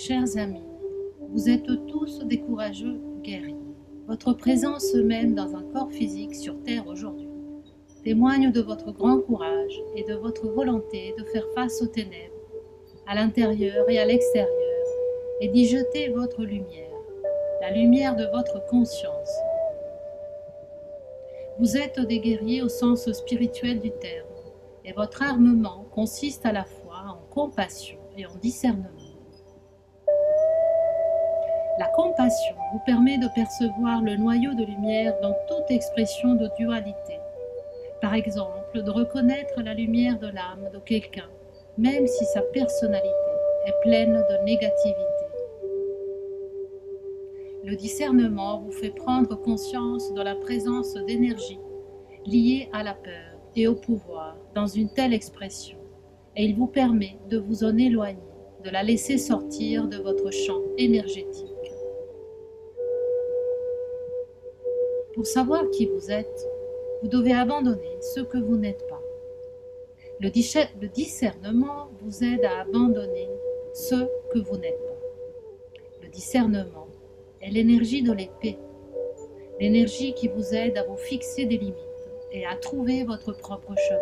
chers amis, vous êtes tous des courageux guerriers. Votre présence même dans un corps physique sur Terre aujourd'hui témoigne de votre grand courage et de votre volonté de faire face aux ténèbres, à l'intérieur et à l'extérieur, et d'y jeter votre lumière, la lumière de votre conscience. Vous êtes des guerriers au sens spirituel du terme, et votre armement consiste à la fois en compassion et en discernement. La compassion vous permet de percevoir le noyau de lumière dans toute expression de dualité. Par exemple, de reconnaître la lumière de l'âme de quelqu'un, même si sa personnalité est pleine de négativité. Le discernement vous fait prendre conscience de la présence d'énergie liée à la peur et au pouvoir dans une telle expression, et il vous permet de vous en éloigner, de la laisser sortir de votre champ énergétique. Pour savoir qui vous êtes, vous devez abandonner ce que vous n'êtes pas. Le discernement vous aide à abandonner ce que vous n'êtes pas. Le discernement est l'énergie de l'épée, l'énergie qui vous aide à vous fixer des limites et à trouver votre propre chemin.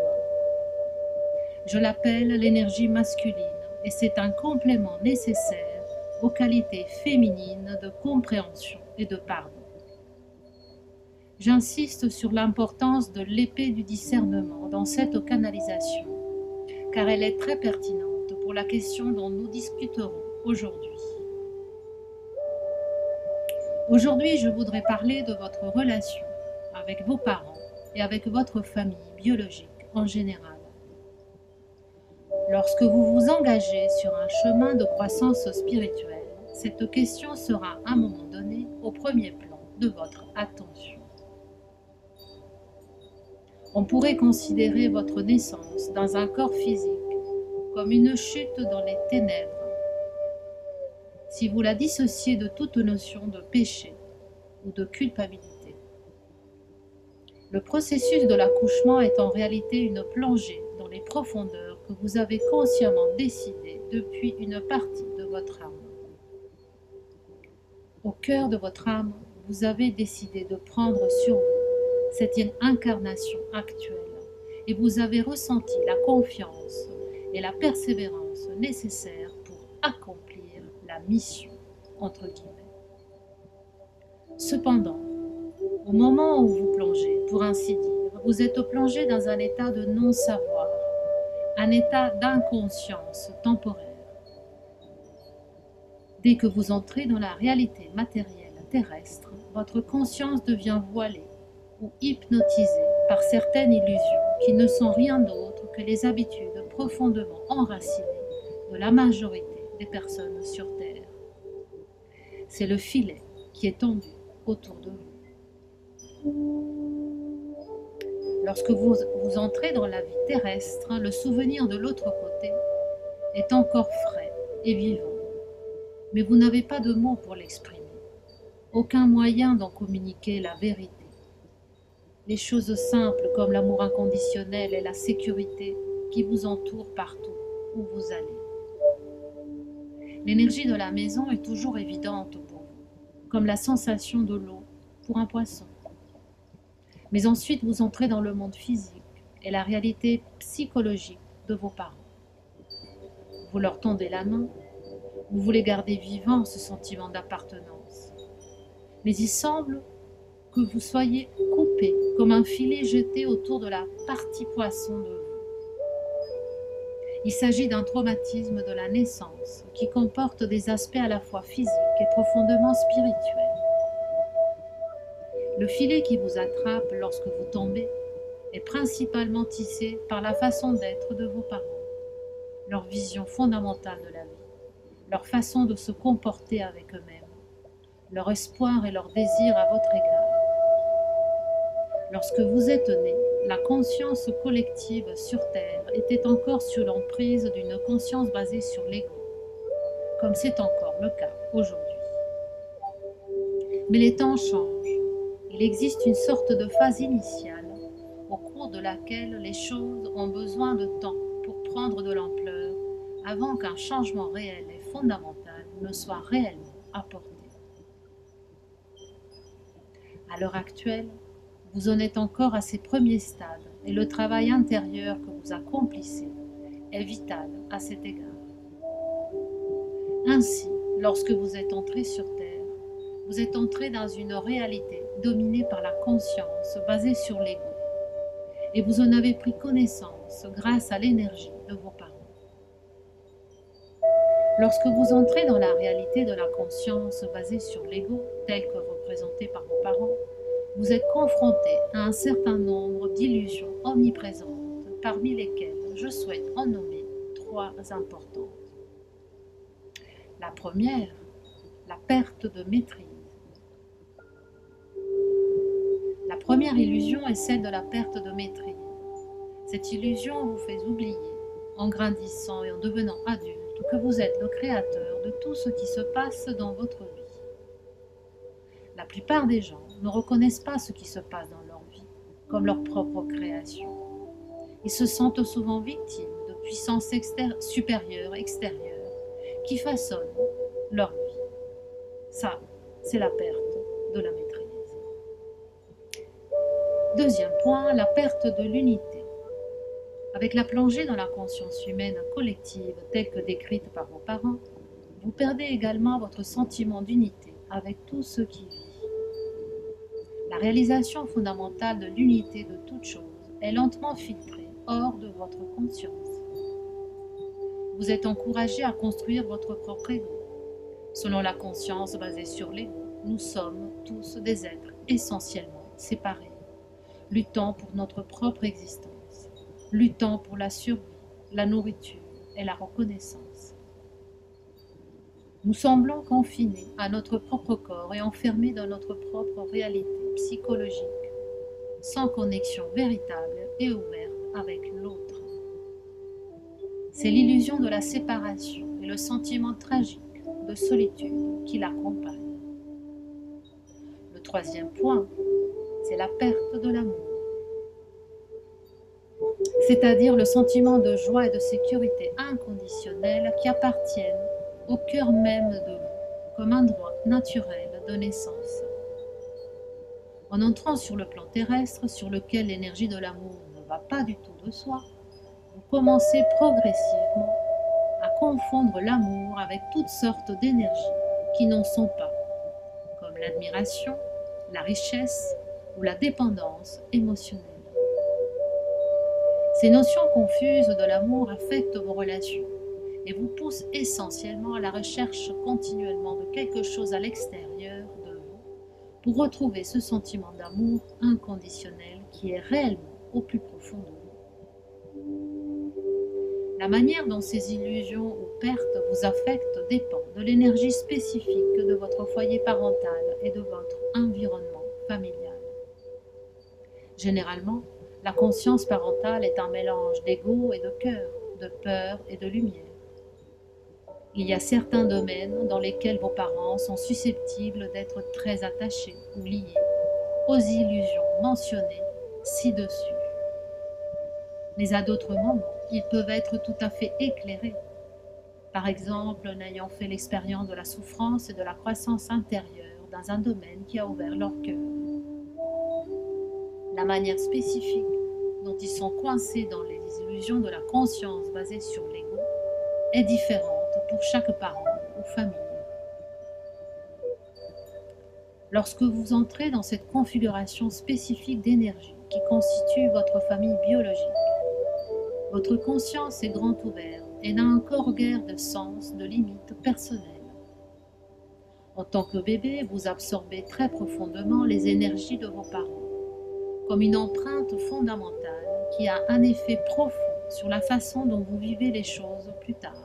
Je l'appelle l'énergie masculine et c'est un complément nécessaire aux qualités féminines de compréhension et de pardon. J'insiste sur l'importance de l'épée du discernement dans cette canalisation, car elle est très pertinente pour la question dont nous discuterons aujourd'hui. Aujourd'hui, je voudrais parler de votre relation avec vos parents et avec votre famille biologique en général. Lorsque vous vous engagez sur un chemin de croissance spirituelle, cette question sera à un moment donné au premier plan de votre attention. On pourrait considérer votre naissance dans un corps physique comme une chute dans les ténèbres, si vous la dissociez de toute notion de péché ou de culpabilité. Le processus de l'accouchement est en réalité une plongée dans les profondeurs que vous avez consciemment décidé depuis une partie de votre âme. Au cœur de votre âme, vous avez décidé de prendre sur vous cette incarnation actuelle et vous avez ressenti la confiance et la persévérance nécessaires pour accomplir la mission, entre guillemets. Cependant, au moment où vous plongez, pour ainsi dire, vous êtes plongé dans un état de non-savoir, un état d'inconscience temporaire. Dès que vous entrez dans la réalité matérielle terrestre, votre conscience devient voilée ou hypnotisée par certaines illusions qui ne sont rien d'autre que les habitudes profondément enracinées de la majorité des personnes sur Terre. C'est le filet qui est tendu autour de vous. Lorsque vous entrez dans la vie terrestre, le souvenir de l'autre côté est encore frais et vivant, mais vous n'avez pas de mots pour l'exprimer, aucun moyen d'en communiquer la vérité. Les choses simples comme l'amour inconditionnel et la sécurité qui vous entourent partout où vous allez. L'énergie de la maison est toujours évidente pour vous, comme la sensation de l'eau pour un poisson. Mais ensuite, vous entrez dans le monde physique et la réalité psychologique de vos parents. Vous leur tendez la main, vous voulez garder vivant ce sentiment d'appartenance. Mais il semble que vous soyez coupé comme un filet jeté autour de la partie poisson de vous. Il s'agit d'un traumatisme de la naissance qui comporte des aspects à la fois physiques et profondément spirituels. Le filet qui vous attrape lorsque vous tombez est principalement tissé par la façon d'être de vos parents, leur vision fondamentale de la vie, leur façon de se comporter avec eux-mêmes, leur espoir et leur désir à votre égard. Lorsque vous êtes né, la conscience collective sur Terre était encore sous l'emprise d'une conscience basée sur l'ego, comme c'est encore le cas aujourd'hui. Mais les temps changent. Il existe une sorte de phase initiale au cours de laquelle les choses ont besoin de temps pour prendre de l'ampleur avant qu'un changement réel et fondamental ne soit réellement apporté. À l'heure actuelle, vous en êtes encore à ces premiers stades et le travail intérieur que vous accomplissez est vital à cet égard. Ainsi, lorsque vous êtes entré sur Terre, vous êtes entré dans une réalité dominée par la conscience basée sur l'ego et vous en avez pris connaissance grâce à l'énergie de vos parents. Lorsque vous entrez dans la réalité de la conscience basée sur l'ego, telle que représentée par vos parents, vous êtes confronté à un certain nombre d'illusions omniprésentes, parmi lesquelles je souhaite en nommer 3 importantes. La première, la perte de maîtrise. La première illusion est celle de la perte de maîtrise. Cette illusion vous fait oublier, en grandissant et en devenant adulte, que vous êtes le créateur de tout ce qui se passe dans votre vie. La plupart des gens ne reconnaissent pas ce qui se passe dans leur vie comme leur propre création. Ils se sentent souvent victimes de puissances supérieures, extérieures, qui façonnent leur vie. Ça, c'est la perte de la maîtrise. Deuxième point, la perte de l'unité. Avec la plongée dans la conscience humaine collective telle que décrite par vos parents, vous perdez également votre sentiment d'unité avec tout ce qui vit. La réalisation fondamentale de l'unité de toute chose est lentement filtrée hors de votre conscience. Vous êtes encouragé à construire votre propre ego. Selon la conscience basée sur l'ego, nous sommes tous des êtres essentiellement séparés, luttant pour notre propre existence, luttant pour la survie, la nourriture et la reconnaissance. Nous semblons confinés à notre propre corps et enfermés dans notre propre réalité psychologique, sans connexion véritable et ouverte avec l'autre. C'est l'illusion de la séparation et le sentiment tragique de solitude qui l'accompagne. Le troisième point, c'est la perte de l'amour, c'est-à-dire le sentiment de joie et de sécurité inconditionnelle qui appartiennent au cœur même de vous, comme un droit naturel de naissance. En entrant sur le plan terrestre, sur lequel l'énergie de l'amour ne va pas du tout de soi, vous commencez progressivement à confondre l'amour avec toutes sortes d'énergies qui n'en sont pas, comme l'admiration, la richesse ou la dépendance émotionnelle. Ces notions confuses de l'amour affectent vos relations et vous poussent essentiellement à la recherche continuellement de quelque chose à l'extérieur de vous pour retrouver ce sentiment d'amour inconditionnel qui est réellement au plus profond de vous. La manière dont ces illusions ou pertes vous affectent dépend de l'énergie spécifique de votre foyer parental et de votre environnement familial. Généralement, la conscience parentale est un mélange d'ego et de cœur, de peur et de lumière. Il y a certains domaines dans lesquels vos parents sont susceptibles d'être très attachés ou liés aux illusions mentionnées ci-dessus. Mais à d'autres moments, ils peuvent être tout à fait éclairés. Par exemple, en ayant fait l'expérience de la souffrance et de la croissance intérieure dans un domaine qui a ouvert leur cœur. La manière spécifique dont ils sont coincés dans les illusions de la conscience basée sur l'ego est différente pour chaque parent ou famille. Lorsque vous entrez dans cette configuration spécifique d'énergie qui constitue votre famille biologique, votre conscience est grand ouverte et n'a encore guère de sens, de limites personnelles. En tant que bébé, vous absorbez très profondément les énergies de vos parents, comme une empreinte fondamentale qui a un effet profond sur la façon dont vous vivez les choses plus tard.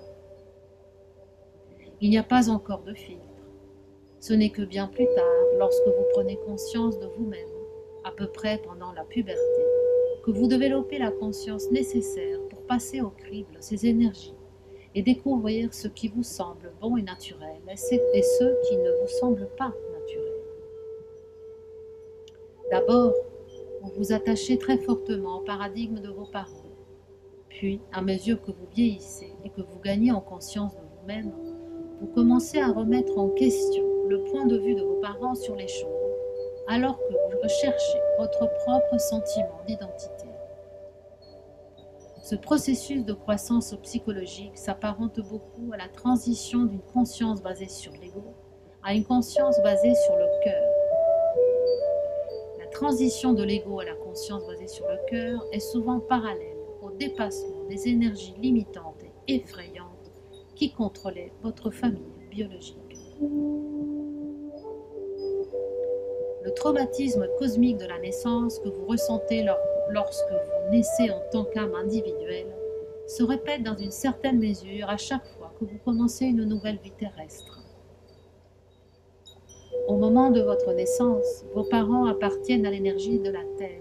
Il n'y a pas encore de filtre. Ce n'est que bien plus tard, lorsque vous prenez conscience de vous-même, à peu près pendant la puberté, que vous développez la conscience nécessaire pour passer au crible ces énergies et découvrir ce qui vous semble bon et naturel et ce qui ne vous semble pas naturel. D'abord, vous vous attachez très fortement au paradigme de vos parents. Puis, à mesure que vous vieillissez et que vous gagnez en conscience de vous-même, vous commencez à remettre en question le point de vue de vos parents sur les choses, alors que vous recherchez votre propre sentiment d'identité. Ce processus de croissance psychologique s'apparente beaucoup à la transition d'une conscience basée sur l'ego à une conscience basée sur le cœur. La transition de l'ego à la conscience basée sur le cœur est souvent parallèle au dépassement des énergies limitantes et effrayantes qui contrôlaient votre famille biologique. Le traumatisme cosmique de la naissance que vous ressentez lorsque vous naissez en tant qu'âme individuelle se répète dans une certaine mesure à chaque fois que vous commencez une nouvelle vie terrestre. Au moment de votre naissance, vos parents appartiennent à l'énergie de la Terre.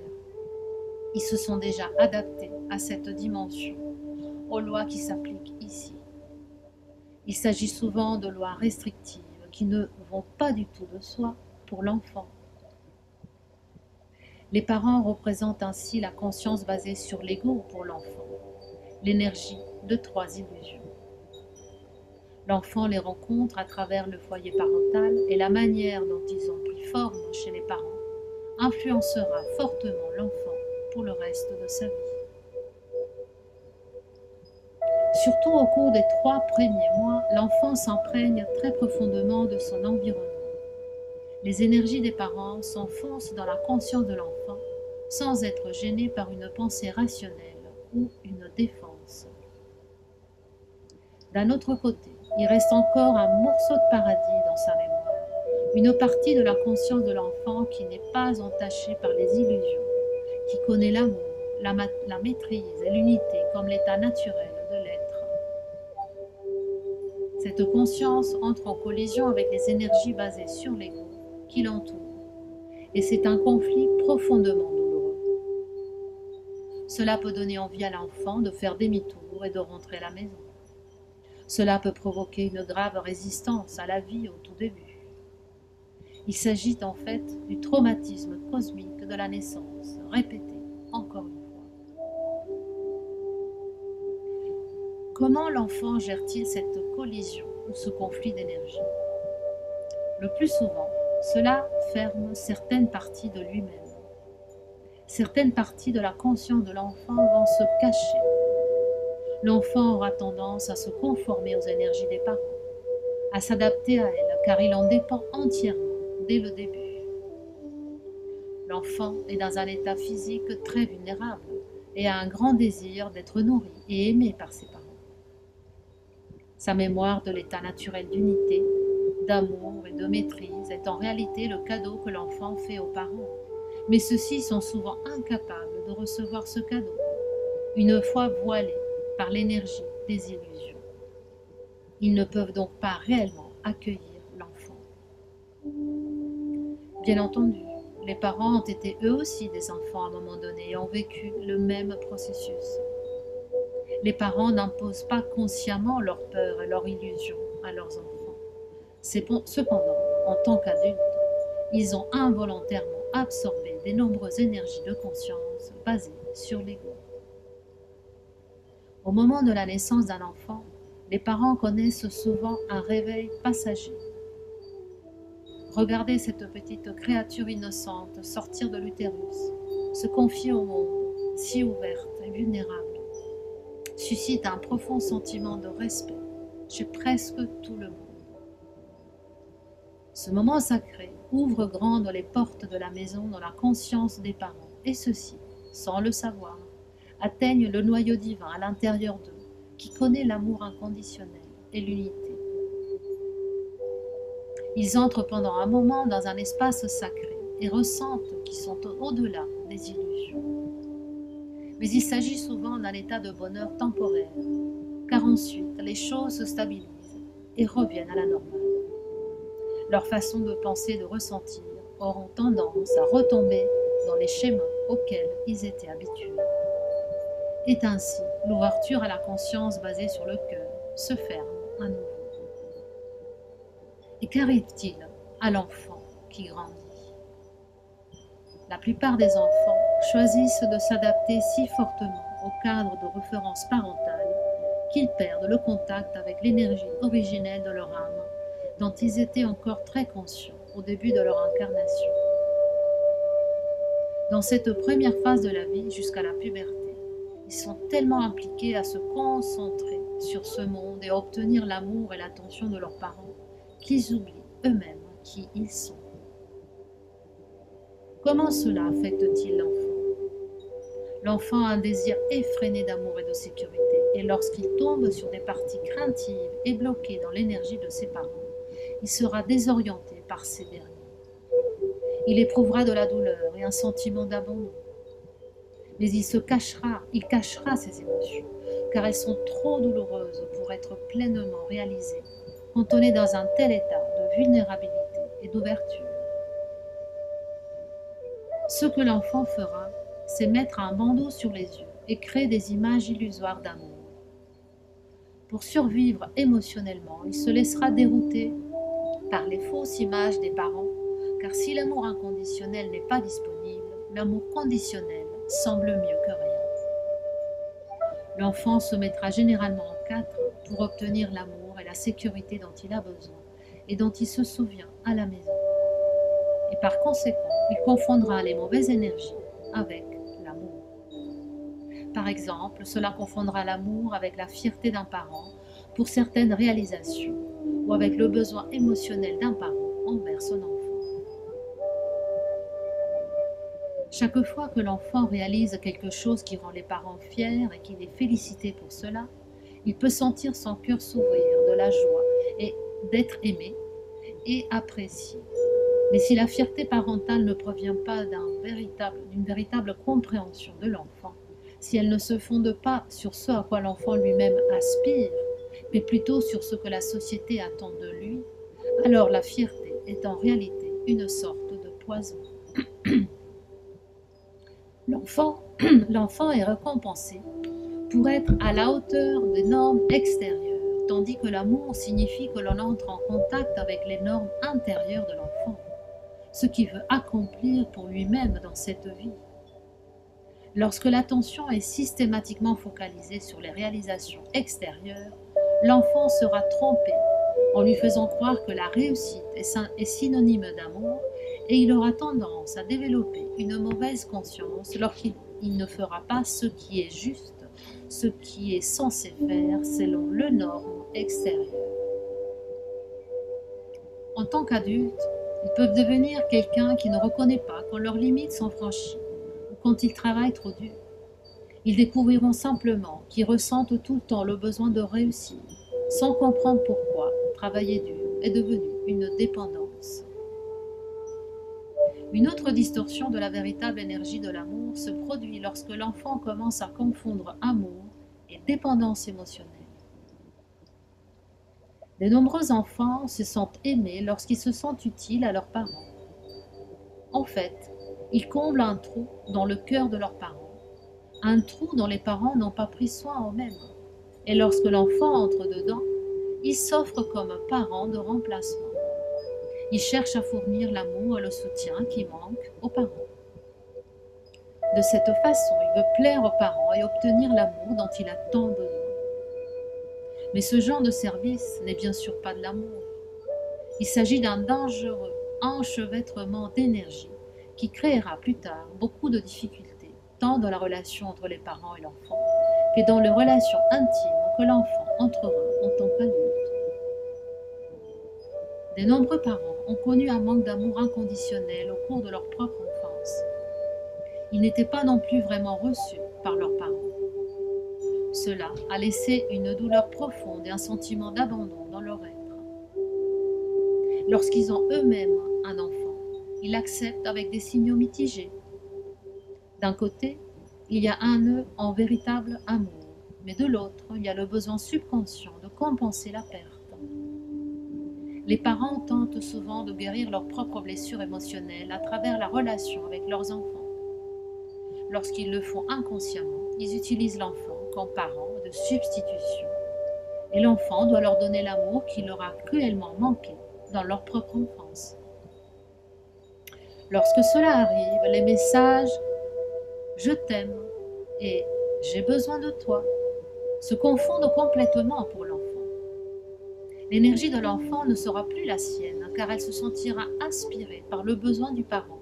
Ils se sont déjà adaptés à cette dimension, aux lois qui s'appliquent ici. Il s'agit souvent de lois restrictives qui ne vont pas du tout de soi pour l'enfant. Les parents représentent ainsi la conscience basée sur l'ego pour l'enfant, l'énergie de 3 illusions. L'enfant les rencontre à travers le foyer parental et la manière dont ils ont pris forme chez les parents influencera fortement l'enfant pour le reste de sa vie. Surtout au cours des 3 premiers mois, l'enfant s'imprègne très profondément de son environnement. Les énergies des parents s'enfoncent dans la conscience de l'enfant sans être gênées par une pensée rationnelle ou une défense. D'un autre côté, il reste encore un morceau de paradis dans sa mémoire, une partie de la conscience de l'enfant qui n'est pas entachée par les illusions, qui connaît l'amour, la maîtrise et l'unité comme l'état naturel de l'être. Cette conscience entre en collision avec les énergies basées sur l'ego qui l'entoure, et c'est un conflit profondément douloureux. Cela peut donner envie à l'enfant de faire demi-tour et de rentrer à la maison. Cela peut provoquer une grave résistance à la vie au tout début. Il s'agit en fait du traumatisme cosmique de la naissance, répété encore une fois. Comment l'enfant gère-t-il cette collision ou ce conflit d'énergie? Le plus souvent, cela ferme certaines parties de lui-même. Certaines parties de la conscience de l'enfant vont se cacher. L'enfant aura tendance à se conformer aux énergies des parents, à s'adapter à elles, car il en dépend entièrement dès le début. L'enfant est dans un état physique très vulnérable et a un grand désir d'être nourri et aimé par ses parents. Sa mémoire de l'état naturel d'unité, d'amour et de maîtrise est en réalité le cadeau que l'enfant fait aux parents, mais ceux-ci sont souvent incapables de recevoir ce cadeau, une fois voilés par l'énergie des illusions. Ils ne peuvent donc pas réellement accueillir l'enfant. Bien entendu, les parents ont été eux aussi des enfants à un moment donné et ont vécu le même processus. Les parents n'imposent pas consciemment leur peur et leur illusion à leurs enfants. Cependant, en tant qu'adultes, ils ont involontairement absorbé des nombreuses énergies de conscience basées sur l'ego. Au moment de la naissance d'un enfant, les parents connaissent souvent un réveil passager. Regardez cette petite créature innocente sortir de l'utérus, se confier au monde, si ouverte et vulnérable, suscite un profond sentiment de respect chez presque tout le monde. Ce moment sacré ouvre grandes les portes de la maison dans la conscience des parents, et ceux-ci, sans le savoir, atteignent le noyau divin à l'intérieur d'eux, qui connaît l'amour inconditionnel et l'unité. Ils entrent pendant un moment dans un espace sacré et ressentent qu'ils sont au-delà des illusions. Mais il s'agit souvent d'un état de bonheur temporaire, car ensuite les choses se stabilisent et reviennent à la normale. Leur façon de penser et de ressentir auront tendance à retomber dans les schémas auxquels ils étaient habitués. Et ainsi, l'ouverture à la conscience basée sur le cœur se ferme à nouveau. Et qu'arrive-t-il à l'enfant qui grandit? La plupart des enfants choisissent de s'adapter si fortement au cadre de référence parentale qu'ils perdent le contact avec l'énergie originelle de leur âme, dont ils étaient encore très conscients au début de leur incarnation. Dans cette première phase de la vie, jusqu'à la puberté, ils sont tellement impliqués à se concentrer sur ce monde et à obtenir l'amour et l'attention de leurs parents qu'ils oublient eux-mêmes qui ils sont. Comment cela affecte-t-il l'enfant? L'enfant a un désir effréné d'amour et de sécurité, et lorsqu'il tombe sur des parties craintives et bloquées dans l'énergie de ses parents, il sera désorienté par ces derniers. Il éprouvera de la douleur et un sentiment d'abandon. Mais il cachera ses émotions, car elles sont trop douloureuses pour être pleinement réalisées quand on est dans un tel état de vulnérabilité et d'ouverture. Ce que l'enfant fera, c'est mettre un bandeau sur les yeux et créer des images illusoires d'amour. Pour survivre émotionnellement, il se laissera dérouter par les fausses images des parents, car si l'amour inconditionnel n'est pas disponible, l'amour conditionnel semble mieux que rien. L'enfant se mettra généralement en quatre pour obtenir l'amour et la sécurité dont il a besoin et dont il se souvient à la maison. Et par conséquent, il confondra les mauvaises énergies avec l'amour. Par exemple, cela confondra l'amour avec la fierté d'un parent pour certaines réalisations ou avec le besoin émotionnel d'un parent envers son enfant. Chaque fois que l'enfant réalise quelque chose qui rend les parents fiers et qu'il est félicité pour cela, il peut sentir son cœur s'ouvrir de la joie et d'être aimé et apprécié. Mais si la fierté parentale ne provient pas d'une véritable compréhension de l'enfant, si elle ne se fonde pas sur ce à quoi l'enfant lui-même aspire, mais plutôt sur ce que la société attend de lui, alors la fierté est en réalité une sorte de poison. L'enfant est récompensé pour être à la hauteur des normes extérieures, tandis que l'amour signifie que l'on entre en contact avec les normes intérieures de l'enfant, ce qu'il veut accomplir pour lui-même dans cette vie. Lorsque l'attention est systématiquement focalisée sur les réalisations extérieures, l'enfant sera trompé en lui faisant croire que la réussite est synonyme d'amour, et il aura tendance à développer une mauvaise conscience lorsqu'il ne fera pas ce qui est juste, ce qui est censé faire selon le norme extérieur. En tant qu'adultes, ils peuvent devenir quelqu'un qui ne reconnaît pas quand leurs limites sont franchies ou quand ils travaillent trop dur. Ils découvriront simplement qu'ils ressentent tout le temps le besoin de réussir, sans comprendre pourquoi travailler dur est devenu une dépendance. Une autre distorsion de la véritable énergie de l'amour se produit lorsque l'enfant commence à confondre amour et dépendance émotionnelle. De nombreux enfants se sentent aimés lorsqu'ils se sentent utiles à leurs parents. En fait, ils comblent un trou dans le cœur de leurs parents, un trou dont les parents n'ont pas pris soin eux-mêmes. Et lorsque l'enfant entre dedans, il s'offre comme parent de remplacement. Il cherche à fournir l'amour et le soutien qui manquent aux parents. De cette façon, il veut plaire aux parents et obtenir l'amour dont il a tant besoin. Mais ce genre de service n'est bien sûr pas de l'amour. Il s'agit d'un dangereux enchevêtrement d'énergie qui créera plus tard beaucoup de difficultés, tant dans la relation entre les parents et l'enfant, que dans les relations intimes que l'enfant entrera en tant qu'adulte. De nombreux parents ont connu un manque d'amour inconditionnel au cours de leur propre enfance. Ils n'étaient pas non plus vraiment reçus par leurs parents. Cela a laissé une douleur profonde et un sentiment d'abandon dans leur être. Lorsqu'ils ont eux-mêmes un enfant, ils l'acceptent avec des signaux mitigés. D'un côté, il y a un nœud en véritable amour, mais de l'autre, il y a le besoin subconscient de compenser la perte. Les parents tentent souvent de guérir leurs propres blessures émotionnelles à travers la relation avec leurs enfants. Lorsqu'ils le font inconsciemment, ils utilisent l'enfant comme parent de substitution. Et l'enfant doit leur donner l'amour qui leur a cruellement manqué dans leur propre enfance. Lorsque cela arrive, les messages « je t'aime » et « j'ai besoin de toi » se confondent complètement pour l'enfant. L'énergie de l'enfant ne sera plus la sienne, car elle se sentira aspirée par le besoin du parent.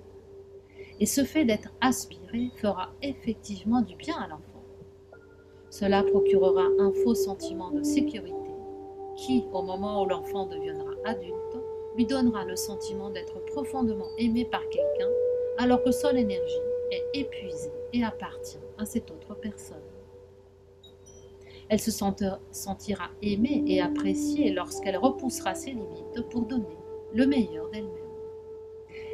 Et ce fait d'être aspiré fera effectivement du bien à l'enfant. Cela procurera un faux sentiment de sécurité qui, au moment où l'enfant deviendra adulte, lui donnera le sentiment d'être profondément aimé par quelqu'un, alors que son énergie est épuisée et appartient à cette autre personne. Elle se sentira aimée et appréciée lorsqu'elle repoussera ses limites pour donner le meilleur d'elle-même.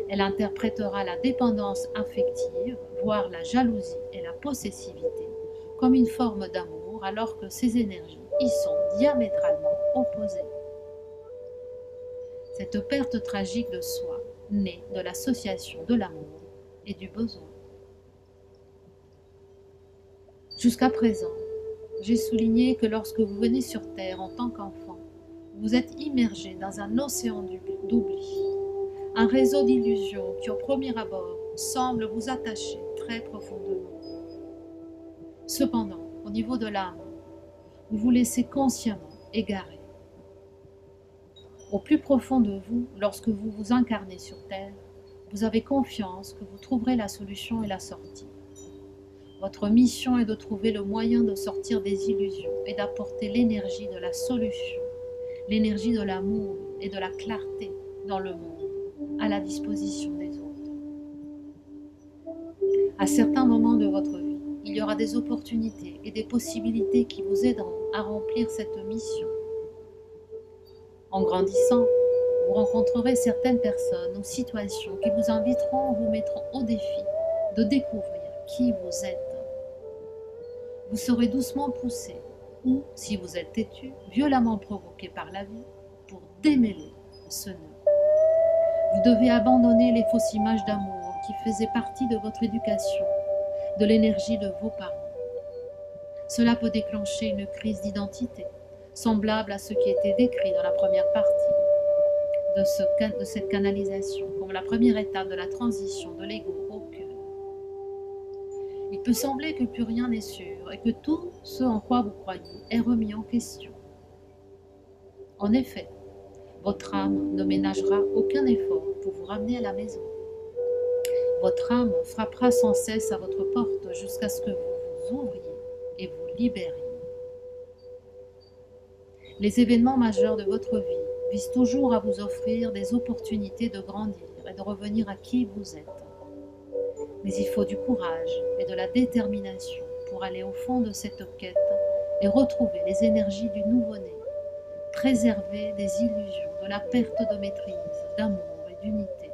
Elle interprétera la dépendance affective, voire la jalousie et la possessivité, comme une forme d'amour, alors que ces énergies y sont diamétralement opposées. Cette perte tragique de soi naît de l'association de l'amour et du besoin. Jusqu'à présent, j'ai souligné que lorsque vous venez sur Terre en tant qu'enfant, vous êtes immergé dans un océan d'oubli, un réseau d'illusions qui au premier abord semble vous attacher très profondément. Cependant, au niveau de l'âme, vous vous laissez consciemment égarer. Au plus profond de vous, lorsque vous vous incarnez sur Terre, vous avez confiance que vous trouverez la solution et la sortie. Votre mission est de trouver le moyen de sortir des illusions et d'apporter l'énergie de la solution, l'énergie de l'amour et de la clarté dans le monde, à la disposition des autres. À certains moments de votre vie, il y aura des opportunités et des possibilités qui vous aideront à remplir cette mission. En grandissant, vous rencontrerez certaines personnes ou situations qui vous inviteront ou vous mettront au défi de découvrir qui vous êtes. Vous serez doucement poussé ou, si vous êtes têtu, violemment provoqué par la vie pour démêler ce nœud. Vous devez abandonner les fausses images d'amour qui faisaient partie de votre éducation, de l'énergie de vos parents. Cela peut déclencher une crise d'identité, semblable à ce qui était décrit dans la première partie de cette canalisation, comme la première étape de la transition de l'ego au cœur. Il peut sembler que plus rien n'est sûr et que tout ce en quoi vous croyez est remis en question. En effet, votre âme ne ménagera aucun effort pour vous ramener à la maison. Votre âme frappera sans cesse à votre porte jusqu'à ce que vous vous ouvriez et vous libériez. Les événements majeurs de votre vie visent toujours à vous offrir des opportunités de grandir et de revenir à qui vous êtes. Mais il faut du courage et de la détermination pour aller au fond de cette quête et retrouver les énergies du nouveau-né, préserver des illusions, de la perte de maîtrise, d'amour et d'unité.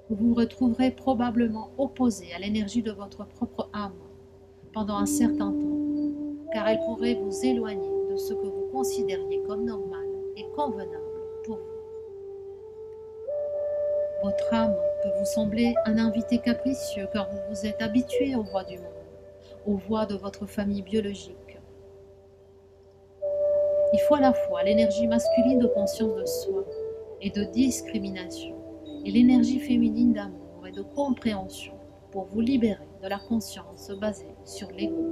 Vous vous retrouverez probablement opposé à l'énergie de votre propre âme pendant un certain temps, car elle pourrait vous éloigner de ce que vous considériez comme normal et convenable pour vous. Votre âme peut vous sembler un invité capricieux car vous vous êtes habitué aux voix du monde, aux voix de votre famille biologique. Il faut à la fois l'énergie masculine de conscience de soi et de discrimination et l'énergie féminine d'amour et de compréhension pour vous libérer de la conscience basée sur l'ego.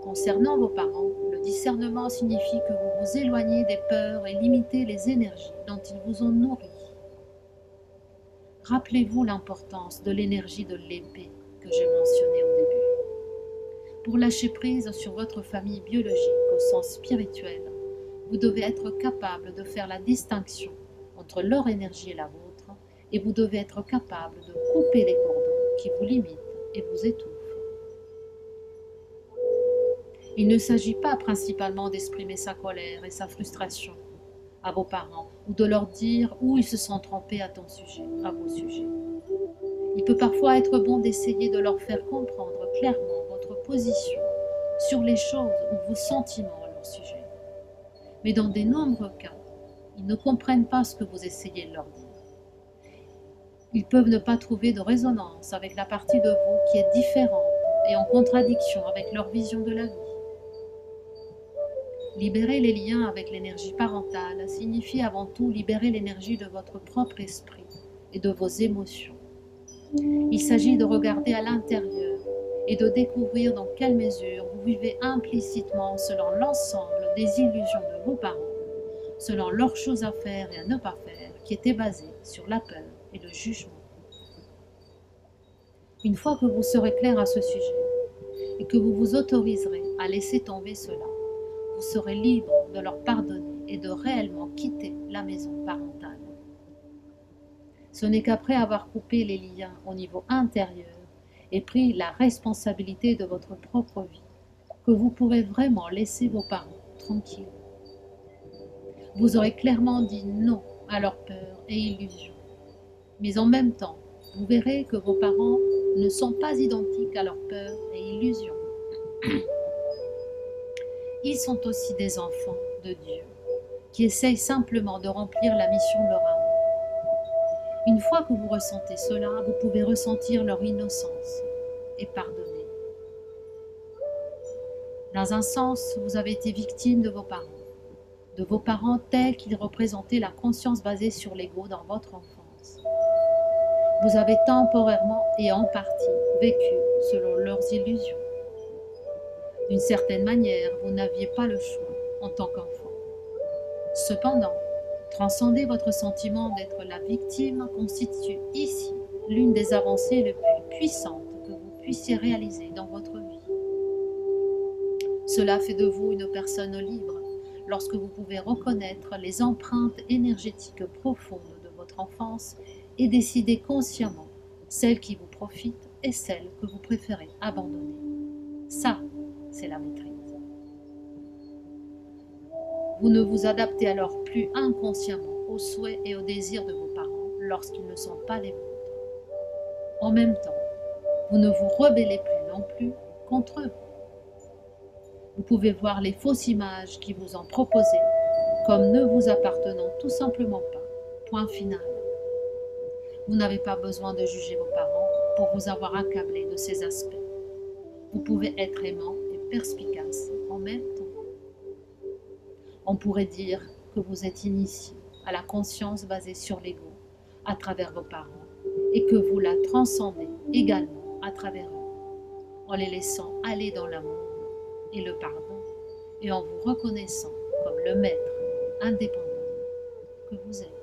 Concernant vos parents, le discernement signifie que vous vous éloignez des peurs et limitez les énergies dont ils vous ont nourri. Rappelez-vous l'importance de l'énergie de l'épée que j'ai mentionnée au début. Pour lâcher prise sur votre famille biologique au sens spirituel, vous devez être capable de faire la distinction entre leur énergie et la vôtre, et vous devez être capable de couper les cordons qui vous limitent et vous étouffent. Il ne s'agit pas principalement d'exprimer sa colère et sa frustration à vos parents ou de leur dire où ils se sont trompés à vos sujets. Il peut parfois être bon d'essayer de leur faire comprendre clairement votre position sur les choses ou vos sentiments à leur sujet. Mais dans de nombreux cas, ils ne comprennent pas ce que vous essayez de leur dire. Ils peuvent ne pas trouver de résonance avec la partie de vous qui est différente et en contradiction avec leur vision de la vie. Libérer les liens avec l'énergie parentale signifie avant tout libérer l'énergie de votre propre esprit et de vos émotions. Il s'agit de regarder à l'intérieur et de découvrir dans quelle mesure vous vivez implicitement selon l'ensemble des illusions de vos parents, selon leurs choses à faire et à ne pas faire, qui étaient basées sur la peur et le jugement. Une fois que vous serez clair à ce sujet et que vous vous autoriserez à laisser tomber cela, vous serez libre de leur pardonner et de réellement quitter la maison parentale. Ce n'est qu'après avoir coupé les liens au niveau intérieur et pris la responsabilité de votre propre vie que vous pourrez vraiment laisser vos parents tranquilles. Vous aurez clairement dit non à leurs peurs et illusions. Mais en même temps, vous verrez que vos parents ne sont pas identiques à leurs peurs et illusions. Ils sont aussi des enfants de Dieu qui essayent simplement de remplir la mission de leur amour. Une fois que vous ressentez cela, vous pouvez ressentir leur innocence et pardonner. Dans un sens, vous avez été victime de vos parents tels qu'ils représentaient la conscience basée sur l'ego dans votre enfance. Vous avez temporairement et en partie vécu selon leurs illusions. D'une certaine manière, vous n'aviez pas le choix en tant qu'enfant. Cependant, transcender votre sentiment d'être la victime constitue ici l'une des avancées les plus puissantes que vous puissiez réaliser dans votre vie. Cela fait de vous une personne libre lorsque vous pouvez reconnaître les empreintes énergétiques profondes de votre enfance et décider consciemment celles qui vous profitent et celles que vous préférez abandonner. Ça, c'est la maîtrise. Vous ne vous adaptez alors plus inconsciemment aux souhaits et aux désirs de vos parents lorsqu'ils ne sont pas les vôtres. En même temps, vous ne vous rebellez plus non plus contre eux. Vous pouvez voir les fausses images qui vous ont proposées comme ne vous appartenant tout simplement pas. Point final. Vous n'avez pas besoin de juger vos parents pour vous avoir accablé de ces aspects. Vous pouvez être aimant et perspicace en même temps. On pourrait dire que vous êtes initié à la conscience basée sur l'ego à travers vos parents et que vous la transcendez également à travers eux, en les laissant aller dans l'amour et le pardon et en vous reconnaissant comme le maître indépendant que vous êtes.